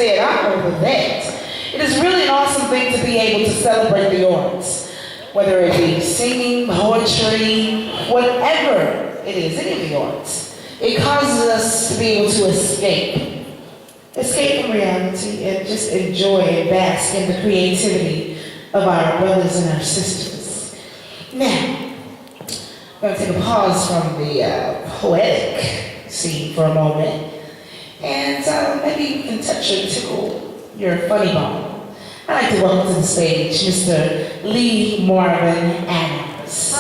said, I'm over that. It is really an awesome thing to be able to celebrate the arts, whether it be singing, poetry, whatever it is, any of the arts. It causes us to be able to escape from reality and just enjoy and bask in the creativity of our brothers and our sisters. Now, I'm going to take a pause from the poetic scene for a moment, and maybe you can touch or tickle your funny bone. I'd like to welcome to the stage Mr. Lee Marvin Adams.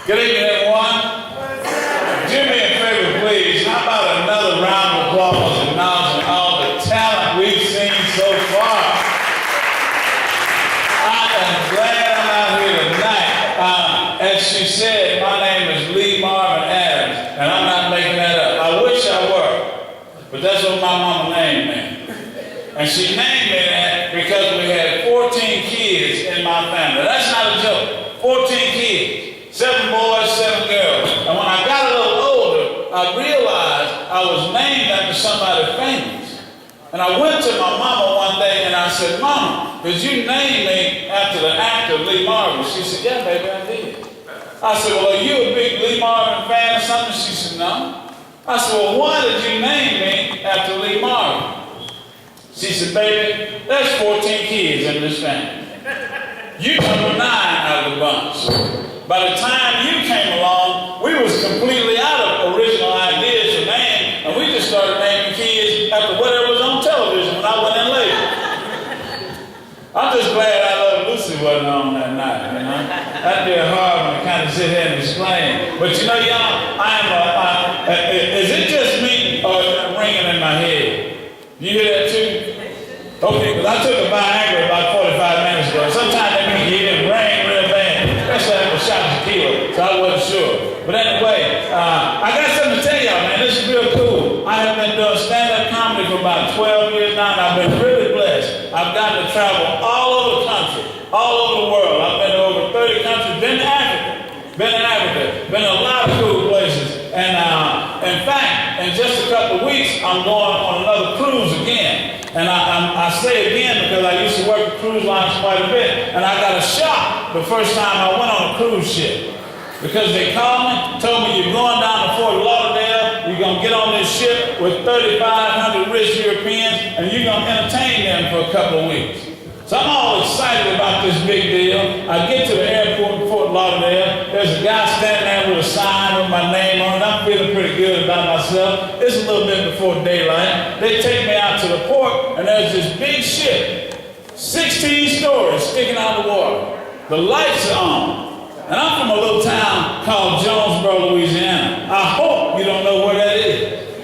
Good evening, everyone. Do me a favor, please. How about another round of applause acknowledging all the talent we've seen so far? I am glad I'm out here tonight. As she said, my name is Lee Marvin Adams, and I'm not making that up. I wish I were, but that's what my mama named me. And she named me that because we had 14 kids in my family. That's not a joke. 14 kids. 7 boys, 7 girls. And when I got a little older, I realized I was named after somebody famous. And I went to my mama one day and I said, Mama, did you name me after the actor Lee Marvin? She said, yeah, baby, I did. I said, well, are you a big Lee Marvin fan or something? She said, no. I said, well, why did you name me after Lee Marvin? She said, baby, there's 14 kids in this family. You number 9 out of the bunch. By the time you came along, we was completely out of original ideas for names, and we just started naming kids after whatever was on television when I went in later. I'm just glad I Love Lucy wasn't on that night, you know? That'd be a hard one to kind of sit here and explain. But you know, y'all, is it just me or is it ringing in my head? You hear that too? Okay, because I took a Viagra about 45 minutes ago. Sometimes that means you didn't ring real bad. Especially after a shot of tequila, so I wasn't sure. But anyway, I got something to tell y'all, man. This is real cool. I have been doing stand-up comedy for about 12 years now, and I've been really blessed. I've gotten to travel all over the country, all over the world. I've been to over 30 countries, been to Africa, been to a lot of cool places. And in fact, in just a couple of weeks, I'm going on another cruise again. And I say again because I used to work with cruise lines quite a bit. And I got a shock the first time I went on a cruise ship. Because they called me, told me you're going down to Fort Lauderdale, you're going to get on this ship with 3,500 rich Europeans, and you're going to entertain them for a couple of weeks. So I'm all excited about this big deal. I get to the airport in Fort Lauderdale. There's a guy standing there with a sign with my name on it. I'm feeling pretty good about myself. It's a little bit before daylight. They take me out to the port, and there's this big ship, 16 stories sticking out of the water. The lights are on. And I'm from a little town called Jonesboro, Louisiana. I hope you don't know where that is.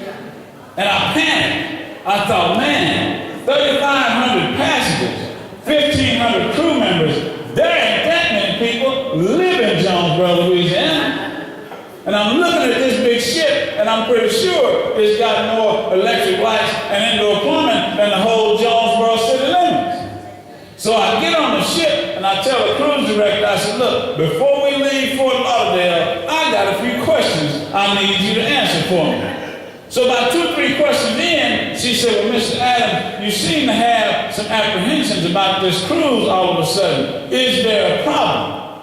And I panicked. I thought, man, 3,500 passengers. 1,500 crew members, there ain't that many people live in Jonesboro, Louisiana. And I'm looking at this big ship, and I'm pretty sure it's got more electric lights and indoor plumbing than the whole Jonesboro city limits. So I get on the ship, and I tell the cruise director, I said, look, before we leave Fort Lauderdale, I got a few questions I need you to answer for me. So about 2 or 3 questions in, she said, well, Mr. Adams, you seem to have some apprehensions about this cruise all of a sudden. Is there a problem?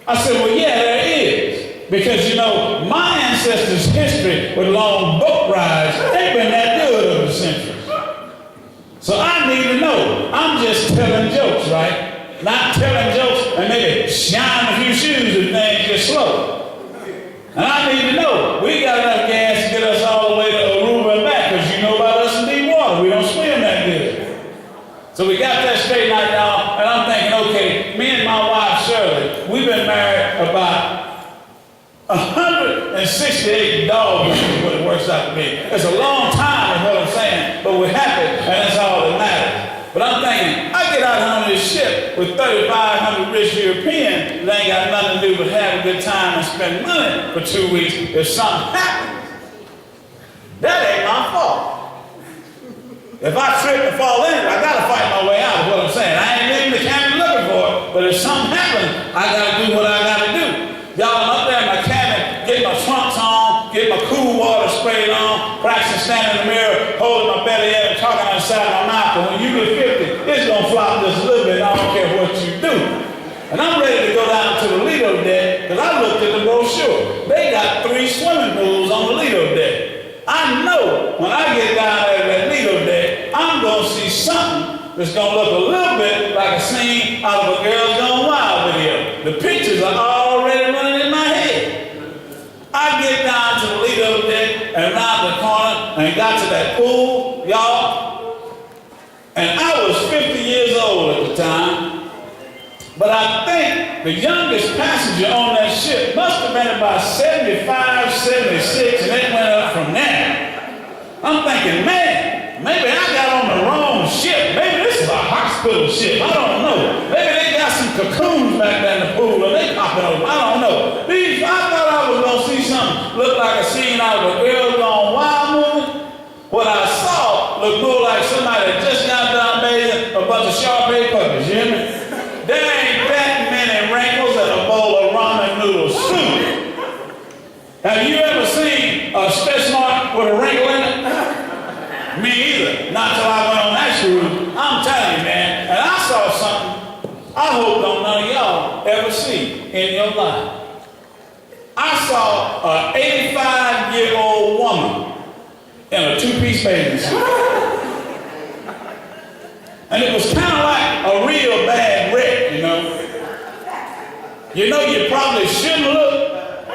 I said, well, yeah, there is. Because, you know, my ancestors' history with long boat rides ain't been that good over the centuries. So I need to know. I'm just telling jokes, right? Not telling jokes and maybe shine a few shoes if things get slow. And I need to know, we got enough gas to get us all the way to Aruba and back, because you know about us in deep water. We don't swim that good. So we got that straightened out now, and I'm thinking, okay, me and my wife, Shirley, we've been married about 168 dogs, is what it works out to be. It's a long time, is what I'm saying, but we're happy, and that's all that matters. But I'm thinking, I get out on this ship with 3,500 rich Europeans that ain't got nothing to do but have a good time and spend money for 2 weeks. If something happens, that ain't my fault. If I trip and fall in, I gotta fight my way out, is what I'm saying. I ain't leaving the cabin looking for it, but if something happens, I gotta do what I gotta do. standing in the mirror, holding my belly up and talking outside my mouth. But when you get 50, it's going to flop just a little bit. I don't care what you do. And I'm ready to go down to the Lido deck because I looked at the brochure. They got 3 swimming pools on the Lido deck. I know when I get down there at that Lido deck, I'm going to see something that's going to look a little bit like a scene out of a Girls Gone Wild video. The pictures are already running in my head. I get down to the Lido deck and round the corner and got to that pool, y'all. And I was 50 years old at the time. But I think the youngest passenger on that ship must have been about 75, 76, and it went up from there. I'm thinking, man, maybe I got on the wrong ship. Maybe this is a hospital ship. I don't know. Maybe they got some cocoons back there in the pool and they popping over. I don't know. I thought I was going to see something look like a scene out of a Girls Gone Wild movie. What I saw looked more like somebody that just got done bathing a bunch of Shar-Pei puppies. You hear me? There ain't that many wrinkles in a bowl of ramen noodle soup. Have you ever seen a stretch mark with a wrinkle in it? Me either. Not till I went on that cruise. I'm telling you, man. And I saw something I hope none of y'all ever see in your life. I saw an 85-year-old woman in a 2-piece bathing suit. And it was kind of like a real bad wreck, you know. You know you probably shouldn't look,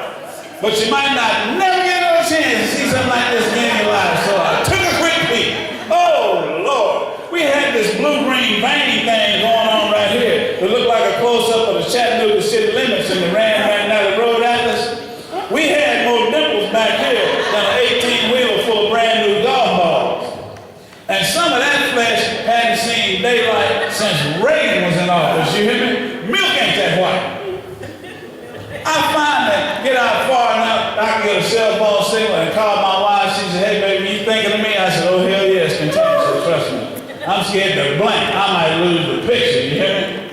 but you might not never get another chance to see something like this again in your life. So I took a quick peek. Oh, Lord. We had this blue-green vein thing going on right here. It looked like a close-up of the Chattanooga city limits in the Rand Road Atlas. We had more dimples back here than an 18-wheeler full of brand-new golf balls. And some of that flesh hadn't seen daylight since Reagan was in office. You hear me? Milk ain't that white. I finally get out far enough, I can get a cell phone signal and call my wife. She said, hey, baby, you thinking of me? I said, oh, hell yes, continuously, trust me. I'm scared to blank. I might lose the picture. You hear me?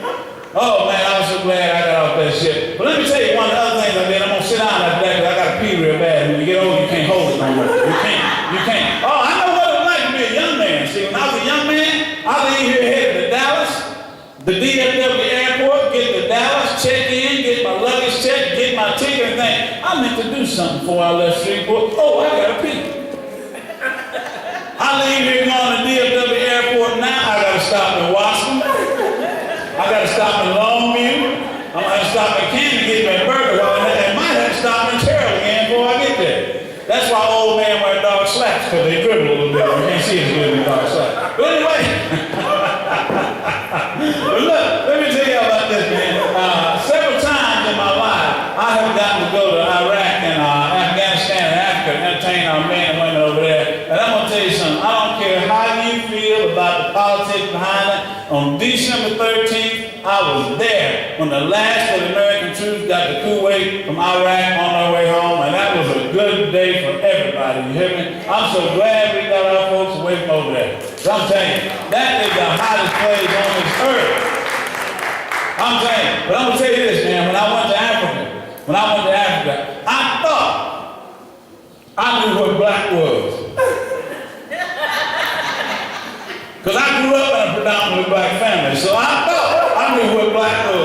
Oh, man, I was so glad I got off that shit. But let me tell you one of the other things I did. I'm going to sit down like that because I got to pee real bad. When you get old, you can't hold it no more. You can't. You can't. Oh, I know what it's like to be a young man. See, when I was a young man, I leave here headed to Dallas, the DFW airport, get to Dallas, check in, get my luggage checked, get my ticket and think, I meant to do something before I left Shreveport. Oh, I got to pee. I leave here going to DFW airport now. I got to stop in Washington. I got to stop in Longview. I'm going to stop in Canton to get my burger. And might have to stop in Terrell again before I get there. That's why old man wear dark slacks, because they dribble a little bit. You can't see as good in dark slacks. But anyway, but look, let me tell you about this, man. Several times in my life, I have gotten to go to Iraq and Afghanistan and Africa and entertain our men and women over there. And I'm going to tell you something. I don't care how you feel about the politics behind it. On December 13th, I was there when the last of the American troops got to Kuwait from Iraq on their way home, and that was a good day for everybody. You hear me? I'm so glad we got our folks away from over there. So I'm telling you, that is the hottest place on this earth. I'm telling you, but I'm gonna tell you this, man. When I went to Africa, I thought I knew what black was. Because I grew up in a predominantly black family, so I thought I knew what black was.